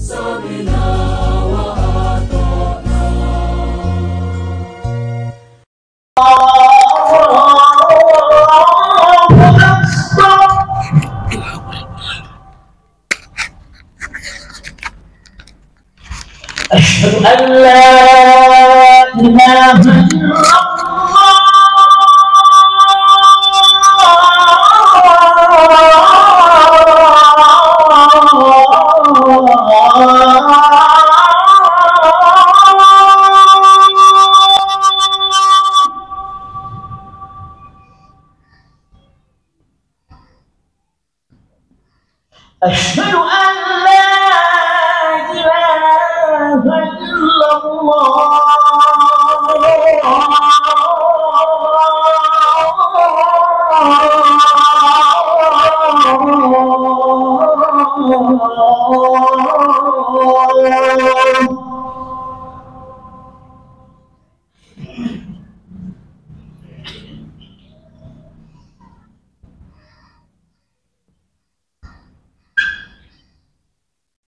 سمعنا وأطعنا. أشهد أن لا إله إلا أشهد أن لا إله إلا الله.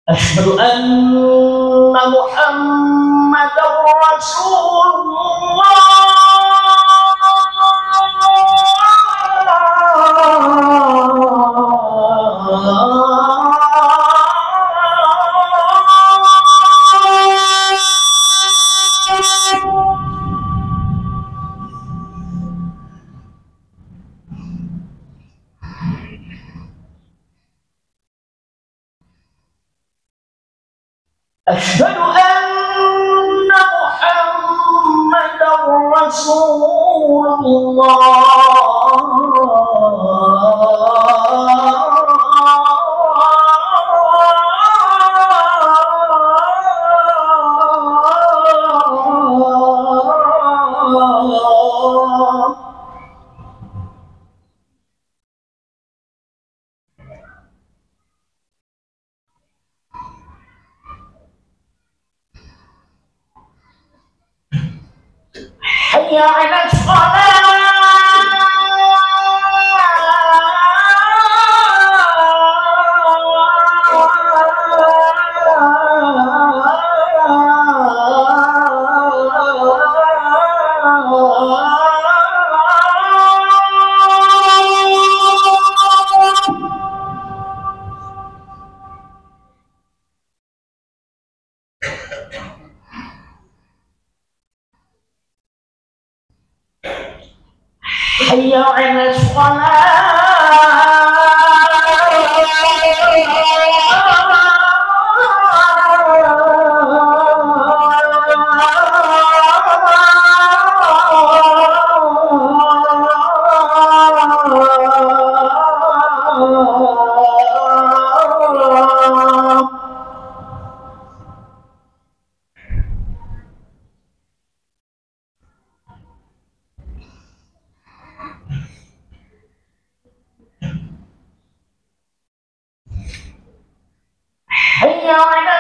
أشهد أن محمدا رسول أشهد أن محمدا رسول الله. حي على حي على حي على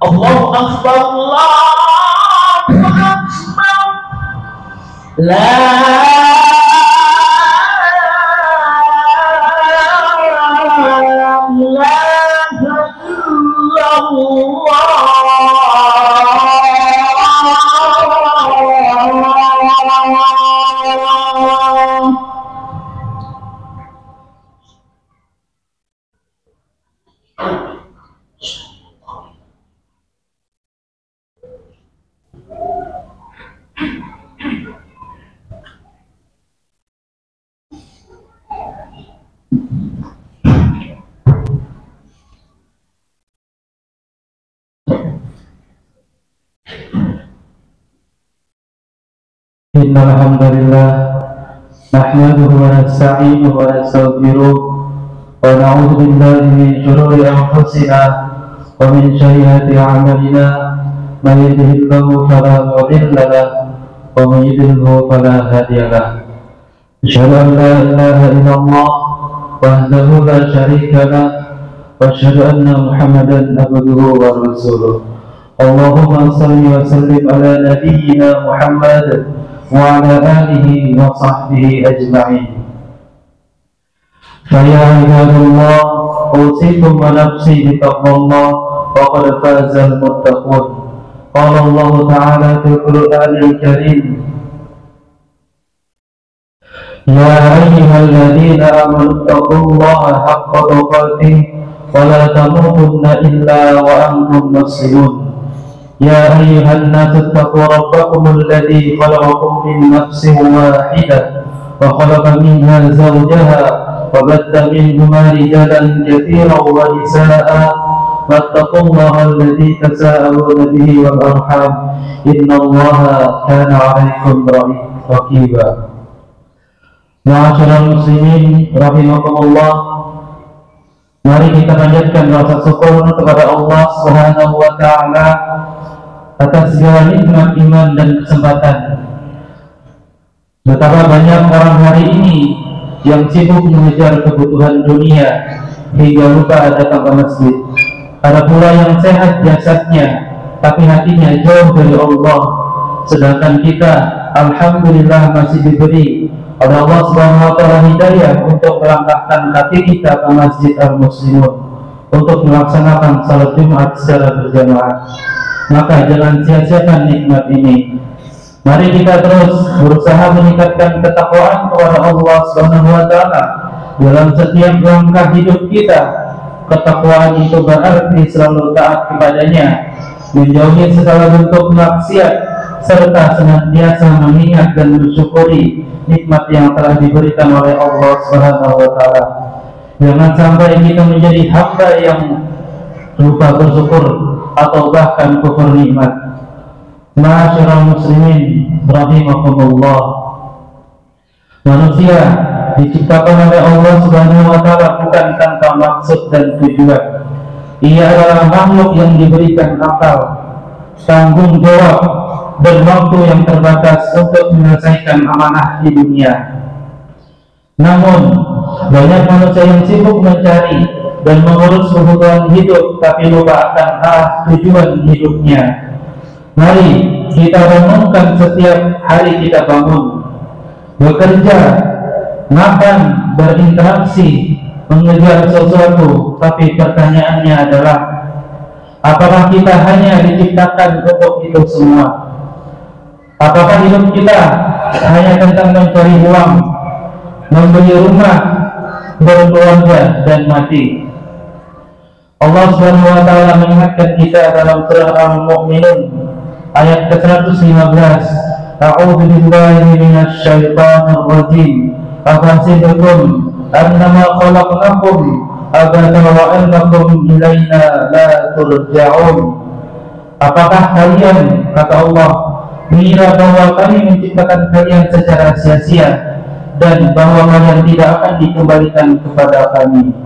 الله أكبر الله أكبر لا إله إلا الله. إن الحمد لله نحمده ونستعينه ونستغفره ونعوذ بالله من شرور أنفسنا ومن سيئات أعمالنا من يهده الله فلا مضل له ومن يضلل فلا هادي له أشهد أن لا إله إلا الله وحده لا شريك له وأشهد أن محمدا عبده ورسوله اللهم صل وسلم على نبينا محمد وعلى آله وصحبه أجمعين. فيا عباد الله أوصيكم ونفسي بتقوى الله وقد فاز المتقون. قال الله تعالى في القرآن الكريم: يا أيها الذين آمنوا اتقوا الله حق تقاته ولا تموتن إلا وأنتم مسلمون. يا أيها الناس اتقوا ربكم الذي خلقكم من نفس واحدة وخلق منها زوجها وبث منهما رجالا كثيرا ونساء واتقوا الله الذي تساءلون به والأرحام إن الله كان عليكم رقيبا. Ma'asyiral muslimin rahimakumullah, mari kita panjatkan rasa syukur kepada Allah Subhanahu wa taala atas segala nikmat iman dan kesempatan. Betapa banyak orang hari ini yang sibuk mengejar kebutuhan dunia hingga lupa datang ke masjid. Ada pula yang sehat jasadnya tapi hatinya jauh dari Allah. Sedangkan kita alhamdulillah masih diberi oleh Allah Subhanahu wa taala hidayah untuk melangkahkan kaki kita ke Masjid Al-Muslimun untuk melaksanakan salat Jumat secara berjamaah. Maka jangan sia-siakan nikmat ini. Mari kita terus berusaha meningkatkan ketakwaan kepada Allah Subhanahu wa taala dalam setiap langkah hidup kita. Ketakwaan itu berarti selalu taat kepadanya, menjauhi segala bentuk maksiat, serta senantiasa mengingat dan bersyukuri nikmat yang telah diberikan oleh Allah Subhanahu wa taala. Jangan sampai kita menjadi hamba yang lupa bersyukur atau bahkan kufur nikmat. Ma'asyiral muslimin rahimakumullah, manusia diciptakan oleh Allah Subhanahu wa taala bukan tanpa maksud dan tujuan. Ia adalah makhluk yang diberikan akal, tanggung jawab dan waktu yang terbatas untuk menyelesaikan amanah di dunia. Namun banyak manusia yang sibuk mencari dan mengurus kebutuhan hidup tapi lupa akan arah tujuan hidupnya. Mari kita renungkan setiap hari kita bangun, bekerja, makan, berinteraksi, mengejar sesuatu, tapi pertanyaannya adalah apakah kita hanya diciptakan untuk itu semua? Apakah hidup kita hanya tentang mencari uang, membeli rumah, berkeluarga, dan mati? Allah Subhanahu wa taala mengingatkan kita dalam surah Al-Mu'minun ayat ke-115. A'udzu billahi minasy syaithanir rajim. Afahasibatum annama khalaqnakum abathan wa annakum ilaina la turja'un. Apakah kalian, kata Allah, mengira bahwa kami menciptakan kalian secara sia-sia dan bahwa kalian tidak akan dikembalikan kepada kami?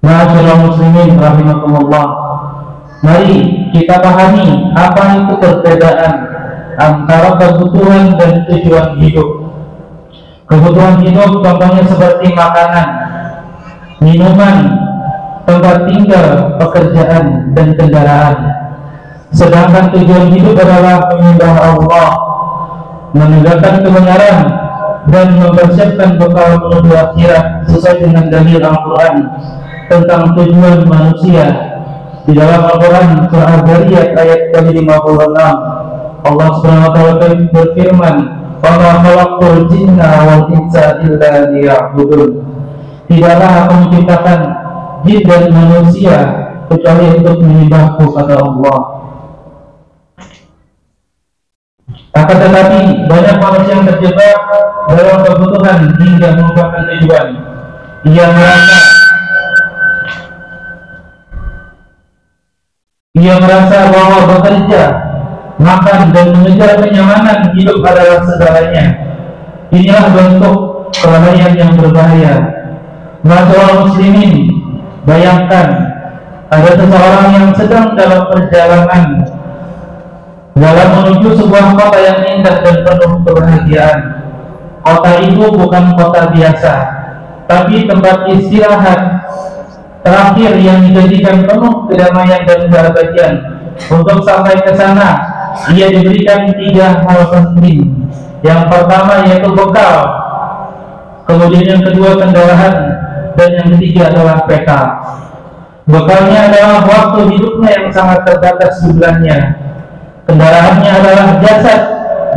Ma'asyiral muslimin rahimakumullah, mari kita pahami apa itu perbedaan antara kebutuhan dan tujuan hidup. Kebutuhan hidup contohnya seperti makanan, minuman, tempat tinggal, pekerjaan, dan kendaraan. Sedangkan tujuan hidup adalah menyembah Allah, menegakkan kebenaran, dan mempersiapkan bekal menuju akhirat sesuai dengan dalil Al-Quran tentang tujuan manusia. Di dalam Al-Quran surah Al-Zariyat ayat ke-56, Allah Subhanahu wa taala berfirman, "Wa ma khalaqtul jinna wal insa illa liya'budun." Tidaklah aku menciptakan jin dan manusia kecuali untuk menyembahku, kata Allah. Akan tetapi banyak manusia yang terjebak dalam kebutuhan hingga melupakan tujuan. Ia merasa bahwa bekerja makan, dan mengejar kenyamanan hidup adalah segalanya. Inilah bentuk kelalaian yang berbahaya. Masyaallah muslimin, bayangkan ada seseorang yang sedang dalam perjalanan dalam menuju sebuah kota yang indah dan penuh kebahagiaan. Kota itu bukan kota biasa, tapi tempat istirahat terakhir yang dijadikan penuh kedamaian dan kebahagiaan. Untuk sampai ke sana, ia diberikan 3 hal penting. Yang pertama yaitu bekal, kemudian yang kedua kendaraan, dan yang ketiga adalah peta. Bekalnya adalah waktu hidupnya yang sangat terbatas jumlahnya. Kendaraannya adalah jasad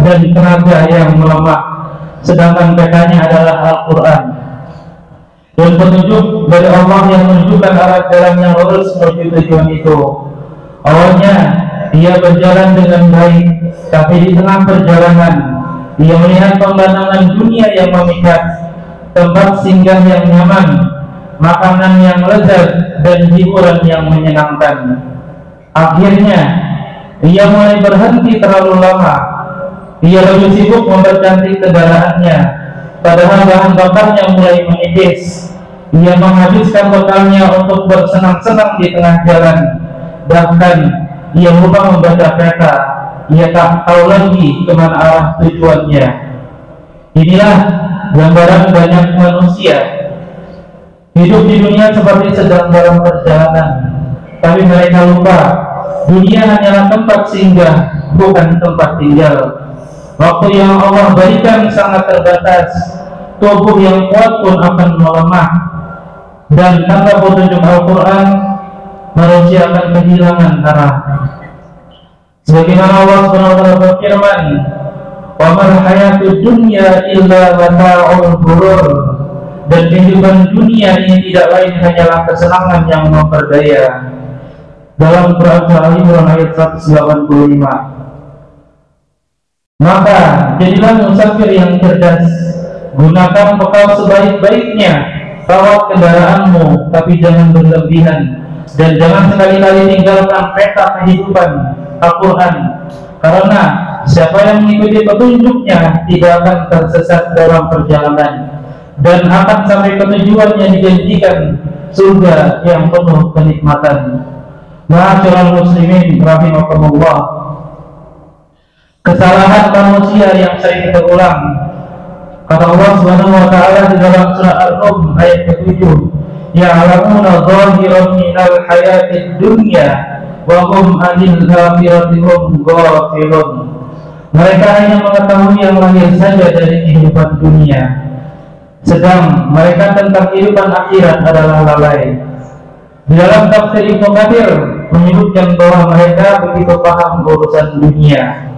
dan tenaga yang melemah. Sedangkan petanya adalah Al-Quran dan petunjuk dari Allah yang menunjukkan arah jalan yang lurus menuju tujuan itu. Awalnya ia berjalan dengan baik, tapi di tengah perjalanan ia melihat pemandangan dunia yang memikat, tempat singgah yang nyaman, makanan yang lezat, dan hiburan yang menyenangkan. Akhirnya ia mulai berhenti terlalu lama. Ia lebih sibuk mempercantik kendaraannya, padahal bahan bakarnya mulai menipis. Ia menghabiskan bekalnya untuk bersenang-senang di tengah jalan. Bahkan ia lupa membaca peta. Ia tak tahu lagi kemana arah tujuannya. Inilah gambaran banyak manusia hidup di dunia seperti sedang dalam perjalanan, tapi mereka lupa dunia hanyalah tempat singgah, bukan tempat tinggal. Waktu yang Allah berikan sangat terbatas. Tubuh yang kuat pun akan melemah, dan tanpa petunjuk Al-Quran manusia akan kehilangan arah. Sebagaimana Allah SWT berfirman, "Wa mal hayatud dunya illa mata'ul ghurur." Dan kehidupan dunia ini tidak lain hanyalah kesenangan yang memperdaya. Dalam Quran Surah Al-Imran ayat 185. Maka jadilah musafir yang cerdas, gunakan bekal sebaik-baiknya, rawat kendaraanmu, tapi jangan berlebihan, dan jangan sekali-kali tinggalkan peta kehidupan Al-Quran, karena siapa yang mengikuti petunjuknya tidak akan tersesat dalam perjalanan, dan akan sampai ke tujuan yang dijanjikan, surga yang penuh kenikmatan. Ma'asyiral muslimin rahimakumullah, kesalahan manusia yang sering terulang. Kata Allah Subhanahu wa taala di dalam surah Ar-Rum ayat ke-7, "Ya'lamuna dhahiran minal hayatid dunya wa hum 'anil akhirati hum ghafilun." Mereka hanya mengetahui yang lahir saja dari kehidupan dunia, sedang mereka tentang kehidupan akhirat adalah lalai. Di dalam tafsir Ibnu Katsir menyebutkan bahwa mereka begitu paham urusan dunia.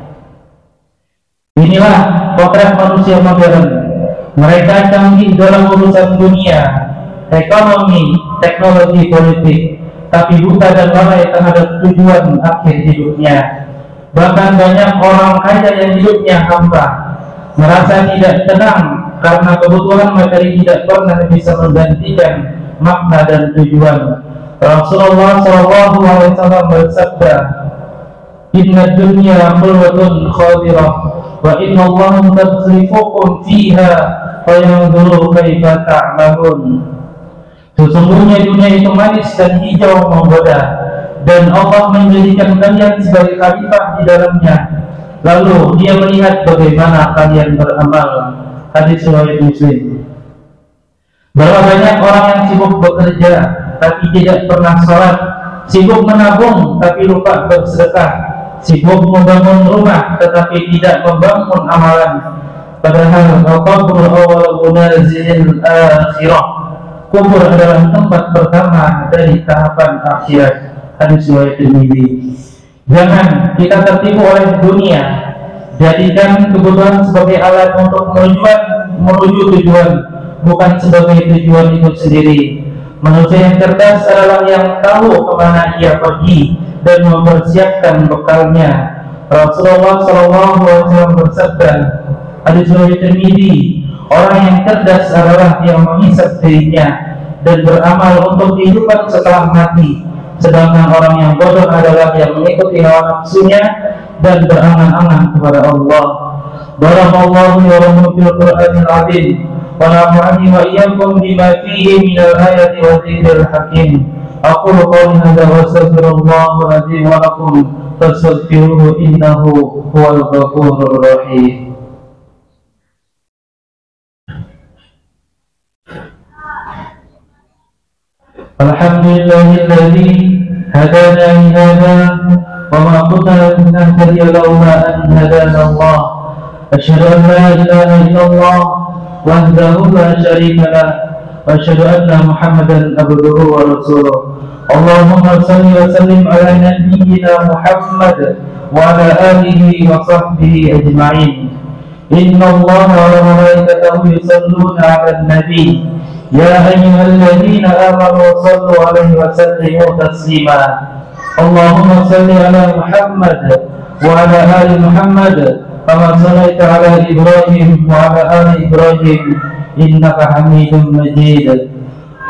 Inilah potret manusia modern. Mereka canggih dalam urusan dunia, ekonomi, teknologi, politik, tapi buta dan lalai terhadap tujuan akhir hidupnya. Bahkan banyak orang kaya yang hidupnya hampa, merasa tidak tenang karena kebutuhan materi tidak pernah bisa menggantikan makna dan tujuan. Rasulullah SAW bersabda, "Inna dunya khulwatun khadirah, wa inna Allah mustakhlifukum fiha fayanzuru kaifa ta'malun." Sesungguhnya dunia itu manis dan hijau menggoda, dan Allah menjadikan kalian sebagai khalifah di dalamnya, lalu Dia melihat bagaimana kalian beramal. Hadis riwayat Muslim. Berapa banyak orang yang sibuk bekerja tapi tidak pernah sholat, sibuk menabung tapi lupa bersedekah, sibuk membangun rumah tetapi tidak membangun amalan. Padahal al-qabru awal munazilil akhirah, kubur adalah tempat pertama dari tahapan akhirat. Hadis riwayat Tirmidzi. Jangan kita tertipu oleh dunia. Jadikan kebutuhan sebagai alat untuk menuju tujuan, bukan sebagai tujuan itu sendiri. Manusia yang cerdas adalah yang tahu kemana ia pergi dan mempersiapkan bekalnya. Rasulullah SAW bersabda, hadis riwayat Tirmidzi, orang yang cerdas adalah yang menghisap dirinya dan beramal untuk kehidupan setelah mati. Sedangkan orang yang bodoh adalah yang mengikuti hawa nafsunya dan berangan-angan kepada Allah. Barakallahu ya rabbi fil Qur'anil azim wa nafa'ani wa iyyakum bima fihi minal ayati wa dzikril hakim. Aqulu qawli hadza wa astaghfirullahal azim wa lakum fastaghfiruhu innahu huwal ghafurur rahim. Alhamdulillahilladzi hadana li hadza wa ma kunna linahtadiya laula an hadana Allah. Asyhadu an la ilaha illallah wahdahu la syarika lah wa asyhadu anna Muhammadan abduhu wa rasuluh. Allahumma shalli wa sallim ala nabiyyina Muhammad wa ala alihi wa sahbihi ajma'in. Inna Allaha wa malaikatahu yusalluna 'alan nabi. Ya ayyuhalladzina amanu sallu 'alaihi wa sallimu taslima. Allahumma shalli ala Muhammad wa ala ali Muhammad kama shallaita ala Ibrahim wa ala ali Ibrahim innaka Hamidum Majid.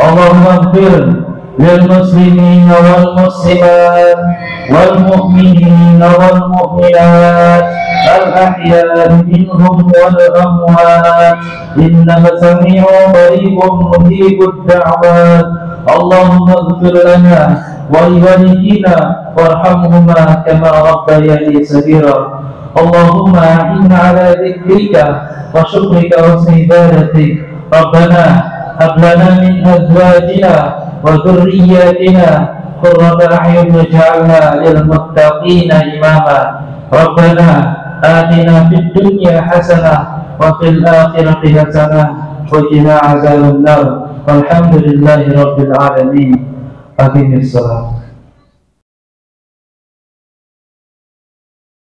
Allahumma ighfir lil muslimina wal muslimat wal mu'minina wal mu'minat al ahya'i minhum wal amwat innaka sami'un qaribun mujibud da'wat. Allahumma ighfir lana wa liwalidina warhamhuma kama rabbayani saghira. Allahumma inna ala dzikrika wa syukrika wa husni ibadatik. Rabbana hab lana min azwajina wa dhurriyyatina qurrata a'yun waj'alna lil muttaqina imama. Rabbana atina fid dunya hasanah wa fil akhirati hasanah wa qina adzaban nar. Walhamdulillahi rabbil alamin. Aqimis shalah.